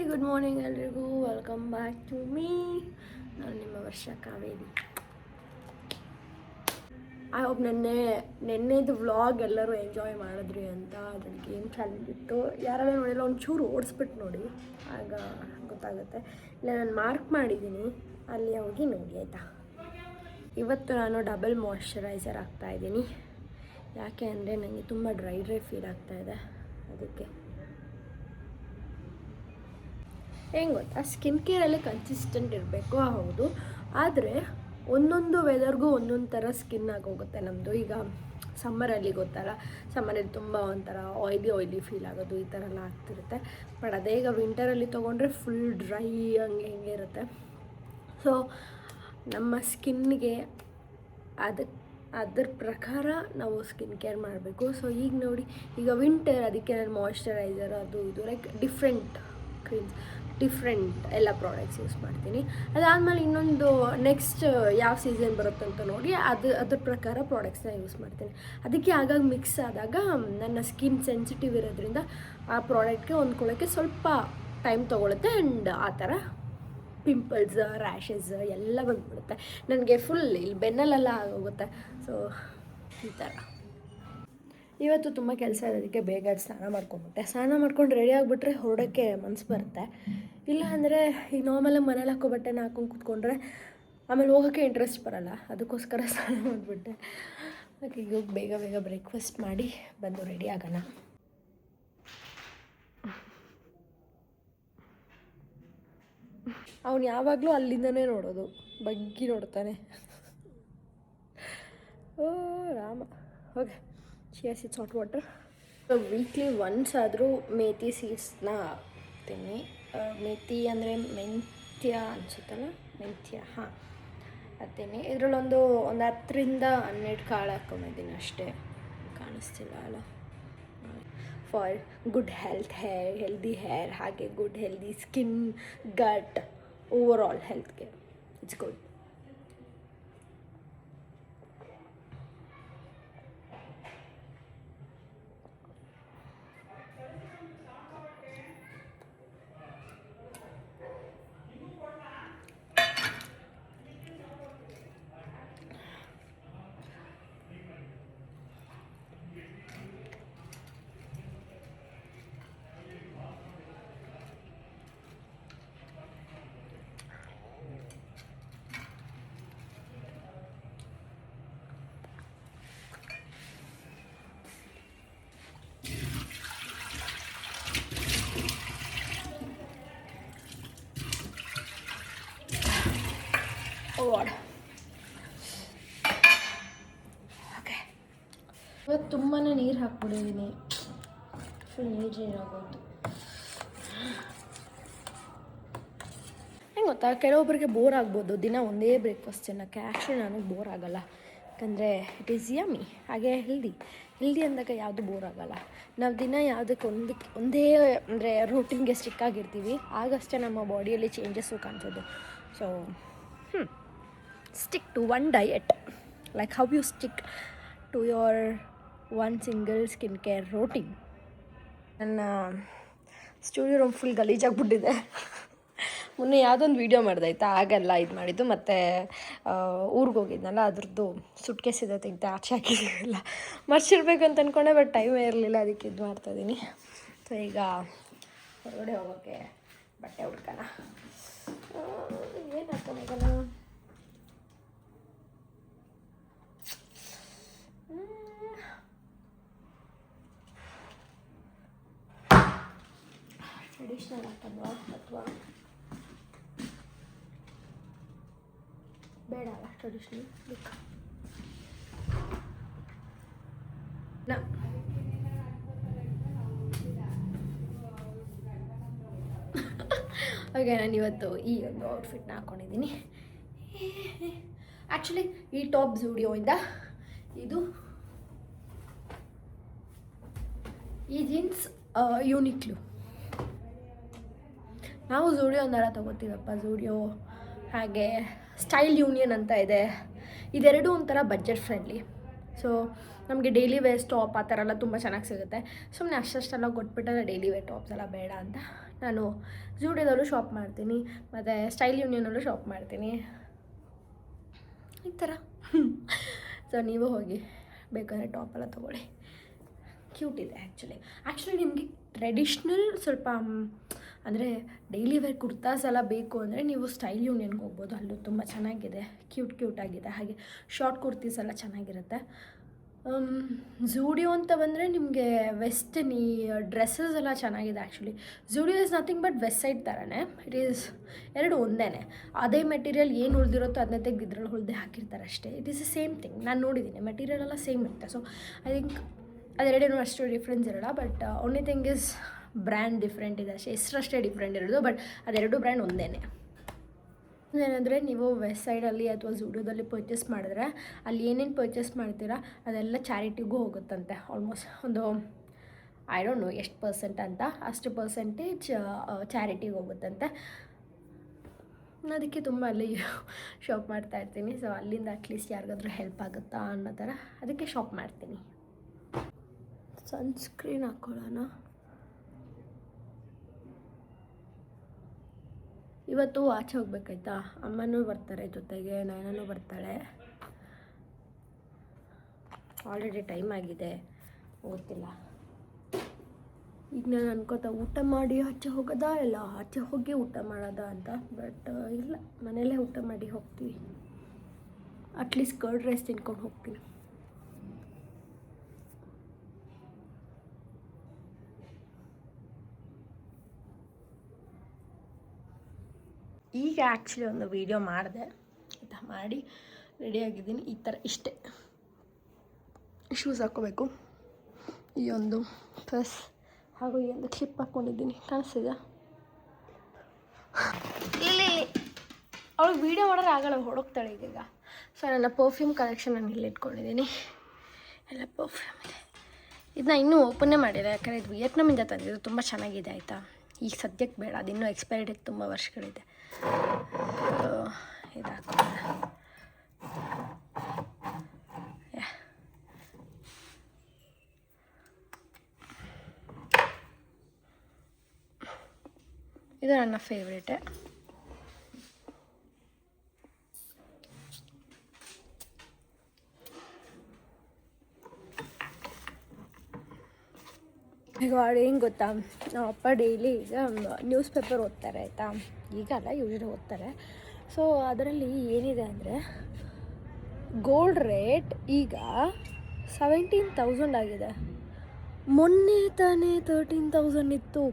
Good morning ಎಲ್ರಿಗೂ. Welcome back to me. ನಾನು ನಿಮ್ಮ ವರ್ಷ ಕಾವೇರಿ. ಐ ಹೋಪ್ ನೆನ್ನೆದು ವ್ಲಾಗ್ ಎಲ್ಲರೂ ಎಂಜಾಯ್ ಮಾಡಿದ್ರಿ ಅಂತ. ಅದ್ರಲ್ಲಿ ಗೇಮ್ ಚಾಲೆಂಜ್ ಇತ್ತು. ಯಾರೆಲ್ಲ ನೋಡಿಲ್ಲ ಒಂಚೂರು ಓಡಿಸ್ಬಿಟ್ಟು ನೋಡಿ, ಆಗ ಗೊತ್ತಾಗುತ್ತೆ. ಇಲ್ಲ, ನಾನು ಮಾರ್ಕ್ ಮಾಡಿದ್ದೀನಿ, ಅಲ್ಲಿ ಹೋಗಿ ನೋಡಿ ಆಯಿತಾ. ಇವತ್ತು ನಾನು ಡಬಲ್ ಮಾಯ್ಶ್ಚರೈಸರ್ ಹಾಕ್ತಾಯಿದ್ದೀನಿ. ಯಾಕೆ ಅಂದರೆ ನನಗೆ ತುಂಬ ಡ್ರೈ ಫೀಲ್ ಆಗ್ತಾಯಿದೆ, ಅದಕ್ಕೆ. ಹೆಂಗೆ ಗೊತ್ತಾ, ಸ್ಕಿನ್ ಕೇರಲ್ಲಿ ಕನ್ಸಿಸ್ಟೆಂಟ್ ಇರಬೇಕು, ಹೌದು. ಆದರೆ ಒಂದೊಂದು ವೆದರ್ಗೂ ಒಂದೊಂದು ಥರ ಸ್ಕಿನ್ ಆಗೋಗುತ್ತೆ ನಮ್ಮದು. ಈಗ ಸಮ್ಮರಲ್ಲಿ ಗೊತ್ತಲ್ಲ, ಸಮ್ಮರಲ್ಲಿ ತುಂಬ ಒಂಥರ ಆಯ್ಲಿ ಫೀಲ್ ಆಗೋದು, ಈ ಥರ ಎಲ್ಲ ಆಗ್ತಿರುತ್ತೆ. ಬಟ್ ಅದೇ ಈಗ ವಿಂಟರಲ್ಲಿ ತೊಗೊಂಡ್ರೆ ಫುಲ್ ಡ್ರೈ ಹಂಗೆ ಇರುತ್ತೆ. ಸೊ ನಮ್ಮ ಸ್ಕಿನ್ಗೆ ಅದ್ರ ಪ್ರಕಾರ ನಾವು ಸ್ಕಿನ್ ಕೇರ್ ಮಾಡಬೇಕು. ಸೊ ಈಗ ನೋಡಿ, ಈಗ ವಿಂಟರ್, ಅದಕ್ಕೆ ನಾನು ಮಾಯ್ಶ್ಚರೈಸರ್ ಅದು ಇದು ಲೈಕ್ ಡಿಫ್ರೆಂಟ್ ಕ್ರೀಮ್ಸ್, ಡಿಫ್ರೆಂಟ್ ಎಲ್ಲ ಪ್ರಾಡಕ್ಟ್ಸ್ ಯೂಸ್ ಮಾಡ್ತೀನಿ. ಅದಾದಮೇಲೆ ಇನ್ನೊಂದು ನೆಕ್ಸ್ಟ್ ಯಾವ ಸೀಸನ್ ಬರುತ್ತಂತ ನೋಡಿ ಅದ್ರ ಪ್ರಕಾರ ಪ್ರಾಡಕ್ಟ್ಸ್ನ ಯೂಸ್ ಮಾಡ್ತೀನಿ. ಅದಕ್ಕೆ ಆಗಾಗ ಮಿಕ್ಸ್ ಆದಾಗ ನನ್ನ ಸ್ಕಿನ್ ಸೆನ್ಸಿಟಿವ್ ಇರೋದ್ರಿಂದ ಆ ಪ್ರಾಡಕ್ಟ್ಗೆ ಹೊಂದ್ಕೊಳ್ಳೋಕ್ಕೆ ಸ್ವಲ್ಪ ಟೈಮ್ ತೊಗೊಳುತ್ತೆ. ಆ್ಯಂಡ್ ಆ ಥರ ಪಿಂಪಲ್ಸ್, ರ್ಯಾಷಸ್ ಎಲ್ಲ ಬಂದುಬಿಡುತ್ತೆ ನನಗೆ. ಫುಲ್ ಇಲ್ಲಿ ಬೆನ್ನಲ್ಲೆಲ್ಲ ಆಗೋಗುತ್ತೆ. ಸೊ ಈ ಥರ ಇವತ್ತು ತುಂಬ ಕೆಲಸ ಇರೋದಕ್ಕೆ ಬೇಗ ಸ್ನಾನ ಮಾಡ್ಕೊಂಬಿಟ್ಟೆ. ಸ್ನಾನ ಮಾಡ್ಕೊಂಡು ರೆಡಿ ಆಗಿಬಿಟ್ರೆ ಹೊರಡೋಕ್ಕೆ ಮನಸ್ಸು ಬರುತ್ತೆ. ಇಲ್ಲ ಅಂದರೆ ಈಗ ನಾರ್ಮಲಾಗಿ ಮನೇಲಿ ಹಾಕೋ ಬಟ್ಟೆನ ಹಾಕೊಂಡು ಕೂತ್ಕೊಂಡ್ರೆ ಆಮೇಲೆ ಹೋಗೋಕ್ಕೆ ಇಂಟ್ರೆಸ್ಟ್ ಬರೋಲ್ಲ. ಅದಕ್ಕೋಸ್ಕರ ಸ್ನಾನ ಮಾಡಿಬಿಟ್ಟೆ. ಅದಕ್ಕೆ ಈಗ ಬೇಗ ಬ್ರೇಕ್ಫಾಸ್ಟ್ ಮಾಡಿ ಬಂದು ರೆಡಿ ಆಗೋಣ. ಅವನು ಯಾವಾಗಲೂ ಅಲ್ಲಿಂದನೇ ನೋಡೋದು, ಬಗ್ಗಿ ನೋಡ್ತಾನೆ. ಓ Rama. Okay, chia seeds, hot water. Weekly once ಆದರೂ ಮೇಥಿ ಸೀಡ್ಸ್ನ ಹಾಕ್ತೀನಿ. ಮೇಥಿ ಅಂದರೆ ಮೆಂತ್ಯ ಅನಿಸುತ್ತಲ್ಲ, ಮೆಂತ್ಯ, ಹಾಂ ಹಾಕ್ತೀನಿ. ಇದರಲ್ಲೊಂದು 10-12 ಕಾಳು ಹಾಕ್ಕೊಂಡಿದ್ದೀನಿ ಅಷ್ಟೇ, ಕಾಣಿಸ್ತಿಲ್ಲ ಅಲ್ಲ. ಫಾರ್ ಗುಡ್ ಹೆಲ್ದಿ ಹೇರ್, ಹಾಗೆ good healthy skin, gut, overall ಹೆಲ್ತ್ಗೆ ಇಟ್ಸ್ ಗುಡ್. ಓಕೆ, ಇವತ್ತು ತುಂಬಾ ನೀರು ಹಾಕ್ಬಿಟ್ಟಿದ್ದೀನಿ. ಫುಲ್ ನೀರಾಗೋದು. ಹೆಂಗೆ ಗೊತ್ತಾ, ಕೆಲವೊಬ್ಬರಿಗೆ ಬೋರ್ ಆಗ್ಬೋದು ದಿನ ಒಂದೇ ಬ್ರೇಕ್ಫಾಸ್ಟ್ ತಿನ್ನೋಕ್ಕೆ. ಆ್ಯಕ್ಚುಲಿ ನನಗೆ ಬೋರ್ ಆಗೋಲ್ಲ, ಯಾಕಂದರೆ ಇಟ್ ಈಸ್ ಯಮ್ಮಿ, ಹಾಗೆ ಹೆಲ್ದಿ ಅಂದಾಗ ಯಾವುದು ಬೋರ್ ಆಗೋಲ್ಲ. ನಾವು ದಿನ ಯಾವುದಕ್ಕೆ ಒಂದೇ ಅಂದರೆ ರೂಟೀನ್ಗೆ ಸ್ಟಿಕ್ ಆಗಿರ್ತೀವಿ, ಆಗಷ್ಟೇ ನಮ್ಮ ಬಾಡಿಯಲ್ಲಿ ಚೇಂಜಸ್ಸು ಕಾಣಿಸೋದು. So stick to one diet, like how you stick to your one single skincare routine. ನನ್ನ ಸ್ಟುಡಿಯೋ ರೂಮ್ ಫುಲ್ ಗಲೀಜಾಗಿಬಿಟ್ಟಿದೆ. ಮೊನ್ನೆ ಯಾವುದೊಂದು ವೀಡಿಯೋ ಮಾಡ್ದಾಯ್ತಾ, ಆಗೆಲ್ಲ ಇದು ಮಾಡಿದ್ದು. ಮತ್ತು ಊರಿಗೆ ಹೋಗಿದ್ನಲ್ಲ, ಅದ್ರದ್ದು ಸುಟ್ಕೇಸ್ ಇದೆ, ತೆಗೆದು ಆಚೆ ಹಾಕಿದ್ದೀವಲ್ಲ, ಮರ್ಚಿರ್ಬೇಕು ಅಂತ ಅಂದ್ಕೊಂಡೆ, ಬಟ್ ಟೈಮೇ ಇರಲಿಲ್ಲ, ಅದಕ್ಕೆ ಇದು ಮಾಡ್ತಾಯಿದ್ದೀನಿ. ಸೊ ಈಗ ಹೊರಗಡೆ ಹೋಗೋಕ್ಕೆ ಬಟ್ಟೆ ಹುಡ್ಕೋಣ. ಏನು ಹಾಕೋಣ ಈಗ ನಾನು? ಟ್ರೆಡಿಷ್ನಲ್ ಹಾಕಲ್ವಾ ಅಥವಾ ಬೇಡ ಅಲ್ಲ ಟ್ರೆಡಿಷ್ನಲ್? ಹಾಗೆ ನಾನು ಇವತ್ತು ಈ ಒಂದು ಔಟ್ಫಿಟ್ನ ಹಾಕ್ಕೊಂಡಿದ್ದೀನಿ. ಆ್ಯಕ್ಚುಲಿ ಈ ಟಾಪ್ ಝೂಡಿಯೋಯಿಂದ, ಇದು ಈ ಜೀನ್ಸ್ ಯೂನಿಕ್ಲು. ನಾವು ಝೂಡಿಯೋ ಒಂದರ ತೊಗೋತೀವಪ್ಪ, ಝೂಡಿಯೋ ಹಾಗೆ ಸ್ಟೈಲ್ ಯೂನಿಯನ್ ಅಂತ ಇದೆ. ಇದೆರಡು ಒಂಥರ ಬಜೆಟ್ ಫ್ರೆಂಡ್ಲಿ. ಸೊ ನಮಗೆ ಡೈಲಿ ವೇರ್ ಟಾಪ್ ಆ ಥರ ಎಲ್ಲ ತುಂಬ ಚೆನ್ನಾಗಿ ಸಿಗುತ್ತೆ. ಸುಮ್ಮನೆ ಅಷ್ಟೆಲ್ಲ ಕೊಟ್ಬಿಟ್ಟರೆ ಡೈಲಿ ವೇರ್ ಟಾಪ್ಸ್ ಎಲ್ಲ ಬೇಡ ಅಂತ ನಾನು ಜೂಡಿಯೋದಲ್ಲೂ ಶಾಪ್ ಮಾಡ್ತೀನಿ, ಮತ್ತು ಸ್ಟೈಲ್ ಯೂನಿಯನಲ್ಲೂ ಶಾಪ್ ಮಾಡ್ತೀನಿ, ಈ ಥರ. ಸೊ ನೀವು ಹೋಗಿ ಬೇಕಾದ್ರೆ ಟಾಪೆಲ್ಲ ತೊಗೊಳ್ಳಿ, ಕ್ಯೂಟ್ ಇದೆ ಆ್ಯಕ್ಚುಲಿ ನಿಮಗೆ ಟ್ರೆಡಿಷ್ನಲ್ ಸ್ವಲ್ಪ ಅಂದರೆ ಡೈಲಿ ವೇರ್ ಕುರ್ತಾಸ್ ಎಲ್ಲ ಬೇಕು ಅಂದರೆ ನೀವು ಸ್ಟೈಲ್ ಯೂನಿಯನ್ಗೆ ಹೋಗ್ಬೋದು, ಅಲ್ಲೂ ತುಂಬ ಚೆನ್ನಾಗಿದೆ, ಕ್ಯೂಟ್ ಆಗಿದೆ. ಹಾಗೆ ಶಾರ್ಟ್ ಕುರ್ತೀಸ್ ಎಲ್ಲ ಚೆನ್ನಾಗಿರುತ್ತೆ. ಝೂಡಿಯೋ ಅಂತ ಬಂದರೆ ನಿಮಗೆ ವೆಸ್ಟರ್ನ್ ಈ ಡ್ರೆಸ್ಸಸ್ ಎಲ್ಲ ಚೆನ್ನಾಗಿದೆ actually. Zudio is nothing but Westside ಥರನೇ, ಇಟ್ ಈಸ್ ಎರಡು ಒಂದೇ. ಅದೇ ಮೆಟೀರಿಯಲ್ ಏನು ಉಳಿದಿರುತ್ತೋ ಅದನ್ನೇ ತೆಗೆದು ಇದ್ರಲ್ಲಿ ಹೊಲಿದೆ ಹಾಕಿರ್ತಾರೆ ಅಷ್ಟೇ. It is the same thing. ನಾನು ನೋಡಿದ್ದೀನಿ, ಮೆಟೀರಿಯಲ್ ಎಲ್ಲ ಸೇಮ್ ಇರುತ್ತೆ. ಸೊ ಐ ಥಿಂಕ್ ಅದೆರಡೇನೂ ಅಷ್ಟು ಡಿಫ್ರೆನ್ಸ್ ಇರೋಲ್ಲ, but only thing is brand different ಇದೆ ಅಷ್ಟೇ, ಎಷ್ಟರಷ್ಟೇ ಡಿಫ್ರೆಂಟ್ ಇರೋದು, ಬಟ್ ಅದೆರಡು ಬ್ರ್ಯಾಂಡ್ ಒಂದೇ. ಏನಂದರೆ ನೀವು ವೆಸ್ಟ್ ಸೈಡಲ್ಲಿ ಅಥವಾ ಝೂಡಿಯೋದಲ್ಲಿ ಪರ್ಚೇಸ್ ಮಾಡಿದ್ರೆ ಅಲ್ಲಿ ಏನೇನು ಪರ್ಚೇಸ್ ಮಾಡ್ತೀರಾ ಅದೆಲ್ಲ ಚಾರಿಟಿಗೂ ಹೋಗುತ್ತಂತೆ. ಆಲ್ಮೋಸ್ಟ್ ಒಂದು ಐ ಡೋಂಟ್ ನೋ ಎಷ್ಟು ಪರ್ಸೆಂಟ್ ಅಂತ, ಅಷ್ಟು ಪರ್ಸೆಂಟೇಜ್ ಚಾರಿಟಿಗೆ ಹೋಗುತ್ತಂತೆ. ಅದಕ್ಕೆ ತುಂಬ ಅಲ್ಲಿ ಶಾಪ್ ಮಾಡ್ತಾಯಿರ್ತೀನಿ. ಸೊ ಅಲ್ಲಿಂದ ಅಟ್ಲೀಸ್ಟ್ ಯಾರಿಗಾದ್ರೂ ಹೆಲ್ಪ್ ಆಗುತ್ತಾ ಅನ್ನೋ ಥರ ಅದಕ್ಕೆ ಶಾಪ್ ಮಾಡ್ತೀನಿ. ಸನ್ಸ್ಕ್ರೀನ್ ಹಾಕ್ಕೊಳ್ಳೋಣ. ಇವತ್ತು ಆಚೆ ಹೋಗ್ಬೇಕಾಯ್ತಾ, ಅಮ್ಮನೂ ಬರ್ತಾರೆ ಜೊತೆಗೆ, ನಯನೂ ಬರ್ತಾಳೆ. ಆಲ್ರೆಡಿ ಟೈಮ್ ಆಗಿದೆ, ಗೊತ್ತಿಲ್ಲ. ಈಗ ನಾನು ಅನ್ಕೋತಾ ಊಟ ಮಾಡಿ ಆಚೆ ಹೋಗೋದಾ ಇಲ್ಲ ಆಚೆ ಹೋಗಿ ಊಟ ಮಾಡೋದಾ ಅಂತ, ಬಟ್ ಇಲ್ಲ, ಮನೆಯಲ್ಲೇ ಊಟ ಮಾಡಿ ಹೋಗ್ತೀವಿ. ಅಟ್ಲೀಸ್ಟ್ ಕರ್ಡ್ ರೈಸ್ ತಿನ್ಕೊಂಡು ಹೋಗ್ತೀನಿ. ಈಗ ಆ್ಯಕ್ಚುಲಿ ಒಂದು ವೀಡಿಯೋ ಮಾಡಿದೆ ಆಯಿತಾ, ಮಾಡಿ ರೆಡಿಯಾಗಿದ್ದೀನಿ. ಈ ಥರ ಇಷ್ಟೇ ಶೂಸ್ ಹಾಕ್ಕೋಬೇಕು, ಈ ಒಂದು ಪ್ಲಸ್ ಹಾಗೂ ಈ ಒಂದು ಕ್ಲಿಪ್ ಹಾಕ್ಕೊಂಡಿದ್ದೀನಿ, ಕಾಣಿಸ್ತಿದೆ. ಇಲ್ಲಿ ಅವಳಿಗೆ ವೀಡಿಯೋ ಮಾಡೋರು ಆಗಲ್ಲ, ಹೊಡೋಗ್ತಾಳೆ ಈಗ. ಸೊ ನನ್ನ ಪರ್ಫ್ಯೂಮ್ ಕಲೆಕ್ಷನ್ ನಾನು ಇಲ್ಲಿ ಇಟ್ಕೊಂಡಿದ್ದೀನಿ, ಎಲ್ಲ ಪರ್ಫ್ಯೂಮ್ ಇದೆ. ಇದನ್ನ ಇನ್ನೂ ಓಪನ್ನೇ ಮಾಡಿಲ್ಲ, ಯಾಕಂದರೆ ಇದು ವಿಯೆಟ್ನಾಮಿಂದ ತಂದಿದ್ದು, ತುಂಬ ಚೆನ್ನಾಗಿದೆ ಆಯಿತಾ. ಈಗ ಸದ್ಯಕ್ಕೆ ಬೇಡ, ಅದು ಇನ್ನೂ ಎಕ್ಸ್ಪೈರಿ ಡೇಟ್ ತುಂಬ ವರ್ಷಗಳಿದೆ. ಇದು ಹಾಕೋಣ. ಇದು ನನ್ನ ಫೇವ್ರೇಟೆ. ಈಗ ಏನು ಗೊತ್ತಾ, ನಮ್ಮ ಅಪ್ಪ ಡೈಲಿ ಈಗ ನ್ಯೂಸ್ ಪೇಪರ್ ಓದ್ತಾರೆ ಆಯಿತಾ, ಈಗಲ್ಲ ಯೂಶ್ವಲಿ ಓದ್ತಾರೆ. ಸೊ ಅದರಲ್ಲಿ ಏನಿದೆ ಅಂದರೆ ಗೋಲ್ಡ್ ರೇಟ್ ಈಗ 17,000 ಆಗಿದೆ. ಮೊನ್ನೆ ತಾನೇ 13,000 ಇತ್ತು,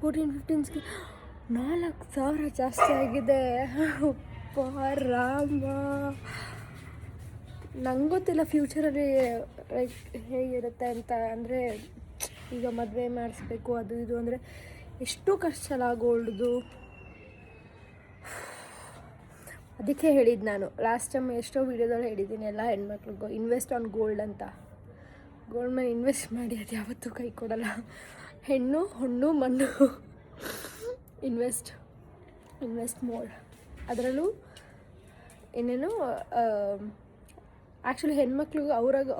14-15 4,000 ಜಾಸ್ತಿ ಆಗಿದೆ. ರಾಮ, ನಂಗೆ ಗೊತ್ತಿಲ್ಲ ಫ್ಯೂಚರಲ್ಲಿ ಲೈಕ್ ಹೇಗಿರುತ್ತೆ ಅಂತ. ಅಂದರೆ ಈಗ ಮದುವೆ ಮಾಡಿಸ್ಬೇಕು ಅದು ಇದು ಅಂದರೆ ಎಷ್ಟು ಖರ್ಚಲ್ಲ ಗೋಲ್ಡ್ದು. ಅದಕ್ಕೆ ಹೇಳಿದ್ದು ನಾನು ಲಾಸ್ಟ್ ಟೈಮ್ ಎಷ್ಟೋ ವೀಡಿಯೋದಲ್ಲಿ ಹೇಳಿದ್ದೀನಿ, ಎಲ್ಲ ಹೆಣ್ಮಕ್ಳಿಗೂ ಇನ್ವೆಸ್ಟ್ ಆನ್ ಗೋಲ್ಡ್ ಅಂತ. ಗೋಲ್ಡ್ ಮೇಲೆ ಇನ್ವೆಸ್ಟ್ ಮಾಡಿ, ಅದು ಯಾವತ್ತೂ ಕೈ ಕೊಡಲ್ಲ. ಹೆಣ್ಣು ಹೊಣ್ಣು ಮಣ್ಣು ಇನ್ವೆಸ್ಟ್ ಮೋರ್. ಅದರಲ್ಲೂ ಏನೇನು ಆ್ಯಕ್ಚುಲಿ ಹೆಣ್ಮಕ್ಳಿಗೆ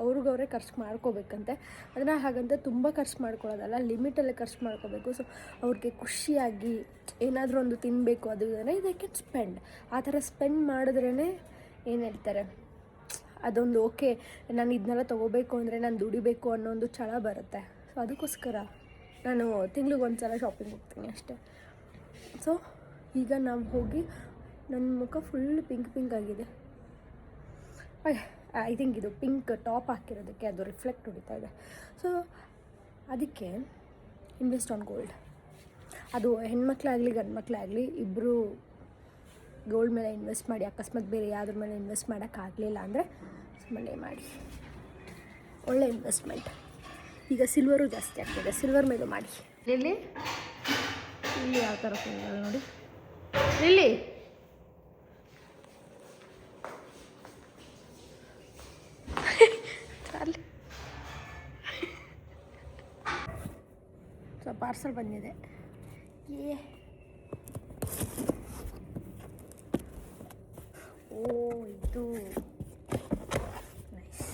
ಅವ್ರಿಗವರೇ ಖರ್ಚು ಮಾಡ್ಕೋಬೇಕಂತೆ. ಅದನ್ನು ಹಾಗಂತ ತುಂಬ ಖರ್ಚು ಮಾಡ್ಕೊಳ್ಳೋದಲ್ಲ, ಲಿಮಿಟಲ್ಲೇ ಖರ್ಚು ಮಾಡ್ಕೋಬೇಕು. ಸೊ ಅವ್ರಿಗೆ ಖುಷಿಯಾಗಿ ಏನಾದರೂ ಒಂದು ತಿನ್ನಬೇಕು ಅದು ಇದನ್ನು ದೇ ಕ್ಯಾನ್ ಸ್ಪೆಂಡ್. ಆ ಥರ ಸ್ಪೆಂಡ್ ಮಾಡಿದ್ರೇ ಏನು ಹೇಳ್ತಾರೆ, ಅದೊಂದು ಓಕೆ, ನಾನು ಇದನ್ನೆಲ್ಲ ತೊಗೋಬೇಕು ಅಂದರೆ ನಾನು ದುಡಿಬೇಕು ಅನ್ನೋ ಒಂದು ಛಲ ಬರುತ್ತೆ. ಸೊ ಅದಕ್ಕೋಸ್ಕರ ನಾನು ತಿಂಗ್ಳಿಗೆ ಸಲ ಶಾಪಿಂಗ್ ಹೋಗ್ತೀನಿ ಅಷ್ಟೇ. ಸೊ ಈಗ ನಾವು ಹೋಗಿ ನನ್ನ ಮುಖ ಫುಲ್ ಪಿಂಕ್ ಆಗಿದೆ. ಐ ಥಿಂಕ್ ಇದು ಪಿಂಕ್ ಟಾಪ್ ಹಾಕಿರೋದಕ್ಕೆ ಅದು ರಿಫ್ಲೆಕ್ಟ್ ಹೊಡಿತಾ ಇದೆ. ಸೊ ಅದಕ್ಕೆ ಇನ್ವೆಸ್ಟ್ ಆನ್ ಗೋಲ್ಡ್. ಅದು ಹೆಣ್ಮಕ್ಳಾಗಲಿ ಗಂಡು ಮಕ್ಕಳಾಗಲಿ ಇಬ್ಬರು ಗೋಲ್ಡ್ ಮೇಲೆ ಇನ್ವೆಸ್ಟ್ ಮಾಡಿ. ಅಕಸ್ಮಾತ್ ಬೇರೆ ಯಾವುದ್ರ ಮೇಲೆ ಇನ್ವೆಸ್ಟ್ ಮಾಡೋಕ್ಕಾಗಲಿಲ್ಲ ಅಂದರೆ ಸುಮ್ಮನೆ ಮಾಡಿ, ಒಳ್ಳೆ ಇನ್ವೆಸ್ಟ್ಮೆಂಟ್. ಈಗ ಸಿಲ್ವರು ಜಾಸ್ತಿ ಆಗ್ತಿದೆ, ಸಿಲ್ವರ್ ಮೇಲೂ ಮಾಡಿ. ಇಲ್ಲಿ ಯಾವ ಥರ ಫೋನ್ಗಳು ನೋಡಿ, ಇಲ್ಲಿ ಸೊ ಪಾರ್ಸಲ್ ಬಂದಿದೆ. ಓ ಇದು ನೈಸ್.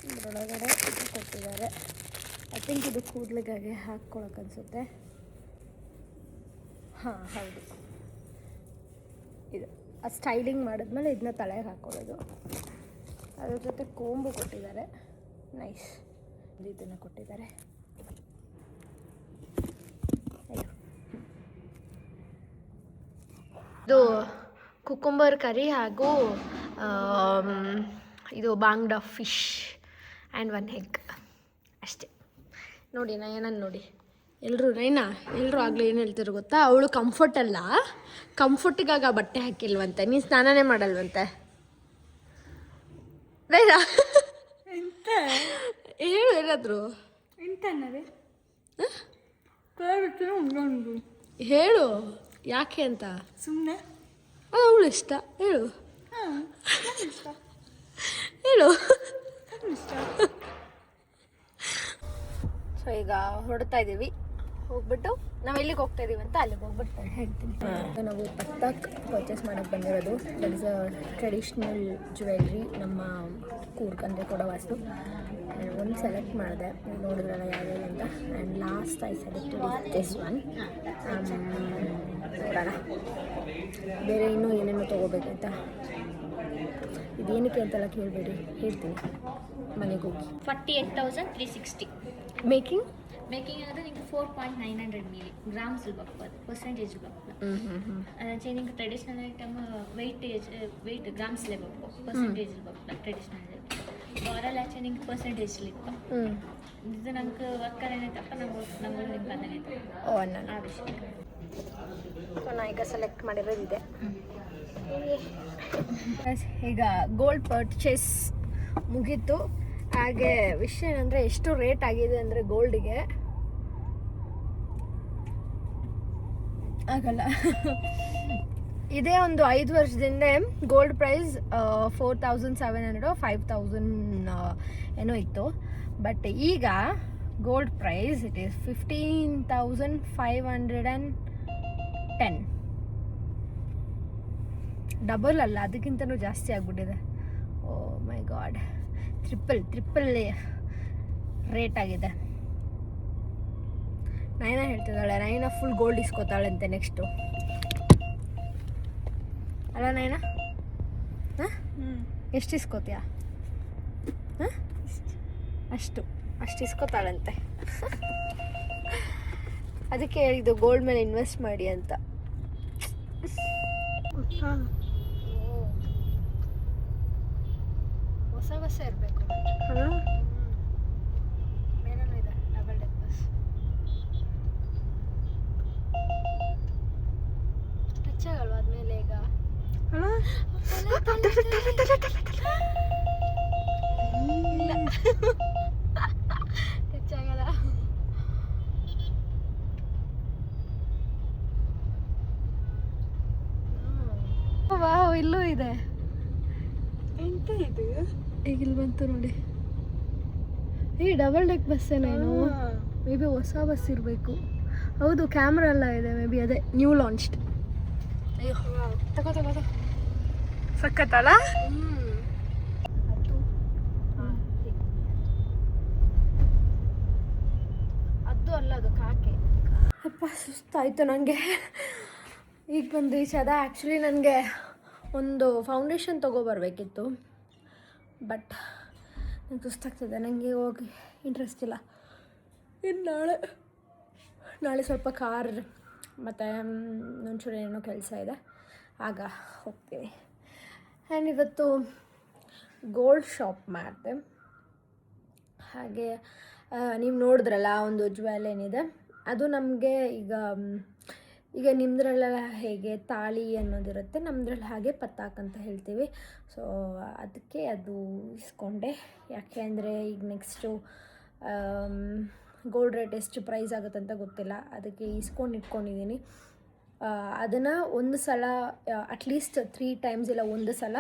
ಇದರೊಳಗಡೆ ಕೊಟ್ಟಿದ್ದಾರೆ. ಥಿಂಕ್ ಇದು ಕೂದಲಿಗಾಗಿ ಹಾಕ್ಕೊಳಕ್ಕೆ ಅನಿಸುತ್ತೆ. ಹಾಂ ಹೌದು, ಇದು ಸ್ಟೈಲಿಂಗ್ ಮಾಡಿದ್ಮೇಲೆ ಇದನ್ನ ತಲೆಗೆ ಹಾಕ್ಕೊಳ್ಳೋದು. ಅದ್ರ ಜೊತೆ ಕೋಂಬು ಕೊಟ್ಟಿದ್ದಾರೆ, ನೈಸ್. ಇದನ್ನು ಕೊಟ್ಟಿದ್ದಾರೆ. ಇದು ಕುಕುಂಬರ್ ಕರಿ ಹಾಗೂ ಇದು ಬಾಂಗ್ಡಾ ಫಿಶ್ ಆ್ಯಂಡ್ 1 ಎಗ್ ಅಷ್ಟೇ. ನೋಡಿ ನಯನನ್ನು ನೋಡಿ, ಎಲ್ಲರೂ ಆಗಲೇ ಏನು ಹೇಳ್ತಿದ್ರು ಗೊತ್ತಾ, ಅವಳು ಕಂಫರ್ಟಿಗಾಗ ಬಟ್ಟೆ ಹಾಕಿಲ್ವಂತೆ, ನೀನು ಸ್ನಾನನೇ ಮಾಡಲ್ವಂತೆ. ನೈನಾ ಹೇಳು ಏನಾದ್ರು ಹೇಳು ಯಾಕೆ ಅಂತ. ಸುಮ್ಮನೆ ಅವಳು ಇಷ್ಟ, ಹೇಳು ಹೇಳು. ಸೊ ಈಗ ಹೊರಡ್ತಾ ಇದ್ದೀವಿ, ಹೋಗ್ಬಿಟ್ಟು ನಾವು ಎಲ್ಲಿಗೆ ಹೋಗ್ತಾ ಇದೀವಿ ಅಂತ ಅಲ್ಲಿಗೆ ಹೋಗ್ಬಿಟ್ಟು ಹೇಳ್ತೀನಿ. ನಾವು ಪತ್ತಾಕ್ ಪರ್ಚೇಸ್ ಮಾಡೋಕ್ಕೆ ಬಂದಿರೋದು. That is a traditional jewellery, ನಮ್ಮ ಕೂರ್ಗ್ ಅಂದರೆ ಕೂಡ ವಾಸ್ತು. ಒಂದು ಸೆಲೆಕ್ಟ್ ಮಾಡಿದೆ, ನೋಡಿದ್ರಲ್ಲ ಯಾವ್ಯಾವ ಅಂತ. And last I selected this one. ನೋಡೋಣ ಬೇರೆ ಇನ್ನೂ ಏನೇನೋ ತೊಗೋಬೇಕಂತ. ಇದೇನಕ್ಕೆ ಅಂತೆಲ್ಲ ಕೇಳಬೇಡಿ, ಹೇಳ್ತೀನಿ ಮನೆಗೆ ಹೋಗಿ. 48,360 ಮೇಕಿಂಗ್ ಅಂದರೆ ನಿಮಗೆ 4.900 ಮಿಲಿ ಗ್ರಾಮ್ಸ್ ಬರ್ತದೆ, ಪರ್ಸೆಂಟೇಜ್ ಬರ್ತದೆ. ಅದೇ ನಿಮಗೆ ಟ್ರೆಡಿಷ್ನಲ್ ಐಟಮ್ ವೆಯ್ಟ್ ಗ್ರಾಮ್ಸ್ಲೇ ಬರ್ಬೋದು, ಪರ್ಸೆಂಟೇಜ್ ಬರ್ತದೆ ಟ್ರೆಡಿಷ್ನಲ್. ಬಾರಲ್ ಆಚೆ ನಿಂಗೆ ಪರ್ಸೆಂಟೇಜ್ ಇಪ್ಪ ಇದು ನಂಗೆ ವರ್ಕರ್ ಏನೈತಪ್ಪ ನಮ್ಗೆ ನಿಮ್ಗೆ ಬಂದಂಗೈತೆ. ಓ ಅನ್ನ ಆ ವಿಷಯ. ಸೊ ನಾ ಈಗ ಸೆಲೆಕ್ಟ್ ಮಾಡಿರೋದಿದೆ. ಈಗ ಗೋಲ್ಡ್ ಪರ್ಚೇಸ್ ಮುಗೀತು. ಹಾಗೆ ವಿಷಯ ಏನಂದರೆ ಎಷ್ಟು ರೇಟ್ ಆಗಿದೆ ಅಂದರೆ ಗೋಲ್ಡಿಗೆ ಆಗಲ್ಲ. ಇದೇ ಒಂದು 5 ವರ್ಷದಿಂದ ಗೋಲ್ಡ್ ಪ್ರೈಸ್ 4,700 5,000 ಏನೋ ಇತ್ತು. ಬಟ್ ಈಗ gold price it is 15,510. Double ಅಲ್ಲ, ಅದಕ್ಕಿಂತನೂ ಜಾಸ್ತಿ ಆಗ್ಬಿಟ್ಟಿದೆ. Oh my god, triple rate ಆಗಿದೆ. ನೈನಾ ಹೇಳ್ತಿದ್ದಾಳೆ, ನೈನಾ ಫುಲ್ ಗೋಲ್ಡ್ ಇಸ್ಕೋತಾಳಂತೆ ನೆಕ್ಸ್ಟು. ಅಲ್ಲ ನೈನಾ? ಹಾಂ ಎಷ್ಟು ಇಸ್ಕೋತೀಯಾ? ಹಾಂ ಅಷ್ಟು ಇಸ್ಕೋತಾಳಂತೆ. ಅದಕ್ಕೆ ಹೇಳಿದ್ದು ಗೋಲ್ಡ್ ಮೇಲೆ ಇನ್ವೆಸ್ಟ್ ಮಾಡಿ ಅಂತ. ಹೊಸ ಇರಬೇಕು. ಏನೇನೋ ಇದೆ, ಡಬಲ್ ಡೆಕ್ ಬಸ್. ಟಚ್ ಆಗಲ್ವಾ ಆದ್ಮೇಲೆ ಈಗ? ಇಲ್ಲ ಟಚ್ ಆಗಲ್ಲ. ವಾವ್, ಇಲ್ಲೂ ಇದೆ. ಎಂತ ಇದು? ಈಗ ಇಲ್ಲಿ ಬಂತು ನೋಡಿ. ಈ ಡಬಲ್ ಡೆಕ್ ಬಸ್ ಏನೇನು, ಮೇ ಬಿ ಹೊಸ ಬಸ್ ಇರಬೇಕು. ಹೌದು, ಕ್ಯಾಮ್ರಾ ಎಲ್ಲ ಇದೆ, ಮೇ ಬಿ ಅದೇ ನ್ಯೂ ಲಾಂಚ್ಡ್. ಅಯ್ಯೋ ತಗೋ ಸಖತ್ತಲ್ಲ? ಅದು ಅಲ್ಲ, ಅದು ಕಾಕೆ. ಅಪ್ಪ ಸುಸ್ತಾಯಿತು ನನಗೆ. ಈಗ ಬಂದು ರೀಚ್ ಆದ. ಆ್ಯಕ್ಚುಲಿ ನನಗೆ ಒಂದು ಫೌಂಡೇಶನ್ ತೊಗೊಬರ್ಬೇಕಿತ್ತು, ಬಟ್ ನಂಗೆ ಸುಸ್ತಾಗ್ತದೆ, ನನಗೆ ಹೋಗಿ ಇಂಟ್ರೆಸ್ಟ್ ಇಲ್ಲ. ಇನ್ನು ನಾಳೆ ಸ್ವಲ್ಪ ಕಾರ್ ಮತ್ತು ಒಂಚೂರು ಏನೋ ಕೆಲಸ ಇದೆ, ಆಗ ಹೋಗ್ತೀನಿ. ಆ್ಯಂಡ್ ಇವತ್ತು ಗೋಲ್ಡ್ ಶಾಪ್ ಮಾಡಿದೆ. ಹಾಗೆ ನೀವು ನೋಡಿದ್ರಲ್ಲ ಒಂದು ಜ್ಯುವೆಲ್ ಏನಿದೆ, ಅದು ನಮಗೆ ಈಗ ನಿಮ್ಮದ್ರಲ್ಲೆಲ್ಲ ಹೇಗೆ ತಾಳಿ ಅನ್ನೋದಿರುತ್ತೆ, ನಮ್ಮದ್ರಲ್ಲಿ ಹಾಗೆ ಪತ್ತಾಕ್ ಅಂತ ಹೇಳ್ತೀವಿ. ಸೊ ಅದಕ್ಕೆ ಅದು ಇಸ್ಕೊಂಡೆ. ಯಾಕೆ ಅಂದರೆ ಈಗ ನೆಕ್ಸ್ಟು ಗೋಲ್ಡ್ ರೇಟ್ ಎಷ್ಟು ಪ್ರೈಸ್ ಆಗುತ್ತಂತ ಗೊತ್ತಿಲ್ಲ, ಅದಕ್ಕೆ ಇಸ್ಕೊಂಡು ಇಟ್ಕೊಂಡಿದ್ದೀನಿ. ಅದನ್ನು ಒಂದು ಸಲ ಅಟ್ಲೀಸ್ಟ್ 3 ಟೈಮ್ಸ್ ಇಲ್ಲ ಒಂದು ಸಲ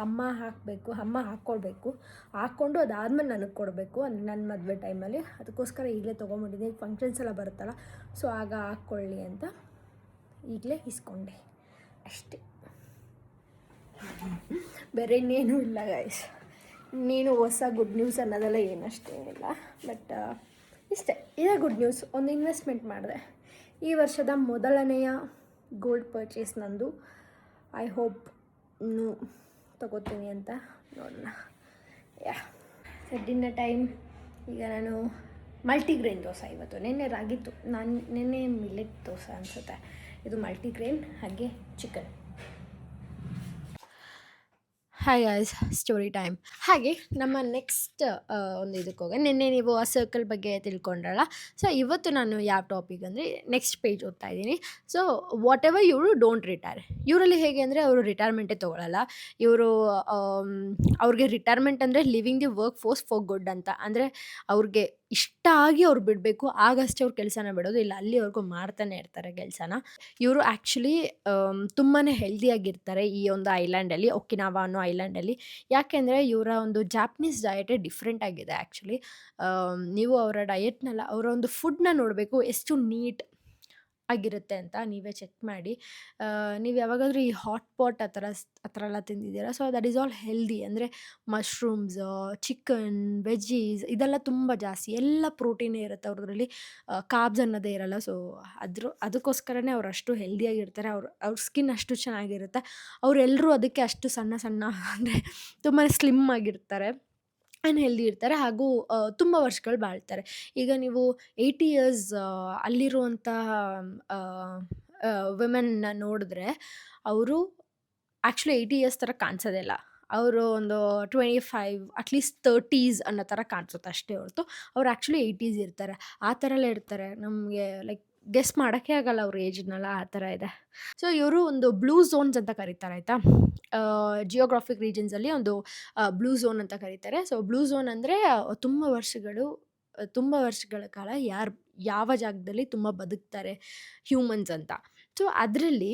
ಅಮ್ಮ ಹಾಕ್ಕೊಳ್ಬೇಕು. ಹಾಕ್ಕೊಂಡು ಅದಾದಮೇಲೆ ನನಗೆ ಕೊಡಬೇಕು, ಅಂದರೆ ನನ್ನ ಮದುವೆ ಟೈಮಲ್ಲಿ. ಅದಕ್ಕೋಸ್ಕರ ಈಗಲೇ ತೊಗೊಂಬಿಟ್ಟಿದ್ದೀನಿ. ಫಂಕ್ಷನ್ಸ್ ಎಲ್ಲ ಬರುತ್ತಲ್ಲ, ಸೊ ಆಗ ಹಾಕ್ಕೊಳ್ಳಿ ಅಂತ ಈಗಲೇ ಇಸ್ಕೊಂಡೆ ಅಷ್ಟೇ. ಬೇರೆ ಇನ್ನೇನೂ ಇಲ್ಲ ಗೈಸ್. ನೀನು ಹೊಸ ಗುಡ್ ನ್ಯೂಸ್ ಅನ್ನೋದೆಲ್ಲ ಏನಷ್ಟೇನಿಲ್ಲ. ಬಟ್ ಇಷ್ಟೇ, ಇದೇ ಗುಡ್ ನ್ಯೂಸ್. ಒಂದು ಇನ್ವೆಸ್ಟ್ಮೆಂಟ್ ಮಾಡಿದೆ. ಈ ವರ್ಷದ ಮೊದಲನೆಯ ಗೋಲ್ಡ್ ಪರ್ಚೇಸ್ ನಂದು. ಐ ಹೋಪ್ ಇನ್ನೂ ತಗೋತೀನಿ ಅಂತ ನೋಡೋಣ. ಯಾ ಡಿನ್ನರ್ ಟೈಮ್. ಈಗ ನಾನು ಮಲ್ಟಿಗ್ರೇನ್ ದೋಸೆ ಇವತ್ತು. ನೆನ್ನೆ ರಾಗಿತ್ತು, ನೆನ್ನೆ ಮಿಲೆಟ್ ದೋಸೆ ಅನಿಸುತ್ತೆ. ಇದು ಮಲ್ಟಿಗ್ರೇನ್ ಹಾಗೆ chicken. Hi guys, story time. ಹಾಗೆ ನಮ್ಮ ನೆಕ್ಸ್ಟ್ ಒಂದು ಇದಕ್ಕೆ ಹೋಗಿ, ನಿನ್ನೆ ನೀವು ಆ ಸರ್ಕಲ್ ಬಗ್ಗೆ ತಿಳ್ಕೊಂಡ್ರಲ್ಲ. ಸೊ ಇವತ್ತು ನಾನು ಯಾವ ಟಾಪಿಕ್ ಅಂದರೆ ನೆಕ್ಸ್ಟ್ ಪೇಜ್ ಓದ್ತಾ ಇದ್ದೀನಿ. ಸೊ ವಾಟ್ ಎವರ್ ಇವರು ಡೋಂಟ್ ರಿಟೈರ್. ಇವರಲ್ಲಿ ಹೇಗೆ ಅಂದರೆ ಅವರು ರಿಟೈರ್ಮೆಂಟೇ ತೊಗೊಳ್ಳಲ್ಲ. ಇವರು ಅವ್ರಿಗೆ ರಿಟೈರ್ಮೆಂಟ್ ಅಂದರೆ living the work force for good ಅಂತ. ಅಂದರೆ ಅವ್ರಿಗೆ ಇಷ್ಟ ಆಗಿ ಅವ್ರು ಬಿಡಬೇಕು, ಆಗಷ್ಟೇ ಅವ್ರು ಕೆಲಸನ ಬಿಡೋದು, ಇಲ್ಲ ಅಲ್ಲಿವರೆಗೂ ಮಾಡ್ತಾನೆ ಇರ್ತಾರೆ ಕೆಲಸನ. ಇವರು ಆ್ಯಕ್ಚುಲಿ ತುಂಬಾ ಹೆಲ್ದಿಯಾಗಿರ್ತಾರೆ ಈ ಒಂದು ಐಲ್ಯಾಂಡಲ್ಲಿ, ಒಕಿನಾವಾ ಅನ್ನೋ ಐಲ್ಯಾಂಡಲ್ಲಿ. ಯಾಕೆಂದರೆ ಇವರ ಒಂದು ಜಾಪನೀಸ್ ಡಯಟೇ ಡಿಫ್ರೆಂಟ್ ಆಗಿದೆ ಆ್ಯಕ್ಚುಲಿ. ನೀವು ಅವರ ಡಯಟ್ನೆಲ್ಲ, ಅವರ ಒಂದು ಫುಡ್ನ ನೋಡಬೇಕು ಎಷ್ಟು ನೀಟ್ ಆಗಿರುತ್ತೆ ಅಂತ ನೀವೇ ಚೆಕ್ ಮಾಡಿ. ನೀವು ಯಾವಾಗಾದರೂ ಈ ಹಾಟ್ ಪಾಟ್ ಆ ಥರ ಎಲ್ಲ ತಿಂದಿದ್ದೀರಾ? So that is all healthy. ಅಂದರೆ ಮಶ್ರೂಮ್ಸ್, ಚಿಕನ್, ವೆಜ್ಜೀಸ್ ಇದೆಲ್ಲ ತುಂಬ ಜಾಸ್ತಿ, ಎಲ್ಲ ಪ್ರೋಟೀನೇ ಇರುತ್ತೆ ಅವ್ರದ್ರಲ್ಲಿ. ಕಾರ್ಬ್ಸ್ ಅನ್ನೋದೇ ಇರಲ್ಲ. ಸೊ ಅದಕ್ಕೋಸ್ಕರನೇ ಅವ್ರು ಅಷ್ಟು ಹೆಲ್ದಿಯಾಗಿರ್ತಾರೆ. ಅವ್ರ ಸ್ಕಿನ್ ಅಷ್ಟು ಚೆನ್ನಾಗಿರುತ್ತೆ. ಅವರೆಲ್ಲರೂ ಅದಕ್ಕೆ ಅಷ್ಟು ಸಣ್ಣ ಅಂದರೆ ತುಂಬಾ ಸ್ಲಿಮ್ ಆಗಿರ್ತಾರೆ ಆ್ಯಂಡ್ ಹೆಲ್ದಿ ಇರ್ತಾರೆ. ಹಾಗೂ ತುಂಬ ವರ್ಷಗಳು ಬಾಳ್ತಾರೆ. ಈಗ ನೀವು 80 ಇಯರ್ಸ್ ಅಲ್ಲಿರುವಂತಹ ವಿಮೆನ್ನ ನೋಡಿದ್ರೆ ಅವರು ಆ್ಯಕ್ಚುಲಿ 80 ಇಯರ್ಸ್ ಥರ ಕಾಣಿಸೋದೇ ಇಲ್ಲ. ಅವರು ಒಂದು 25 ಅಟ್ಲೀಸ್ಟ್ 30s ಅನ್ನೋ ಥರ ಕಾಣಿಸುತ್ತೆ ಅಷ್ಟೇ ಹೊರತು ಅವ್ರು ಆ್ಯಕ್ಚುಲಿ 80s ಇರ್ತಾರೆ. ಆ ಥರ ಎಲ್ಲ ಇರ್ತಾರೆ. ನಮಗೆ ಲೈಕ್ ಗೆಸ್ ಮಾಡೋಕ್ಕೆ ಆಗಲ್ಲ ಅವ್ರ ಏಜ್ನೆಲ್ಲ, ಆ ಥರ ಇದೆ. ಸೊ ಇವರು ಒಂದು ಬ್ಲೂ ಝೋನ್ಸ್ ಅಂತ ಕರೀತಾರೆ, ಆಯಿತಾ. ಜಿಯೋಗ್ರಾಫಿಕ್ ರೀಜನ್ಸಲ್ಲಿ ಒಂದು ಬ್ಲೂ ಝೋನ್ ಅಂತ ಕರೀತಾರೆ. ಸೊ ಬ್ಲೂ ಝೋನ್ ಅಂದರೆ ತುಂಬ ವರ್ಷಗಳ ಕಾಲ ಯಾವ ಜಾಗದಲ್ಲಿ ತುಂಬ ಬದುಕ್ತಾರೆ ಹ್ಯೂಮನ್ಸ್ ಅಂತ. ಸೊ ಅದರಲ್ಲಿ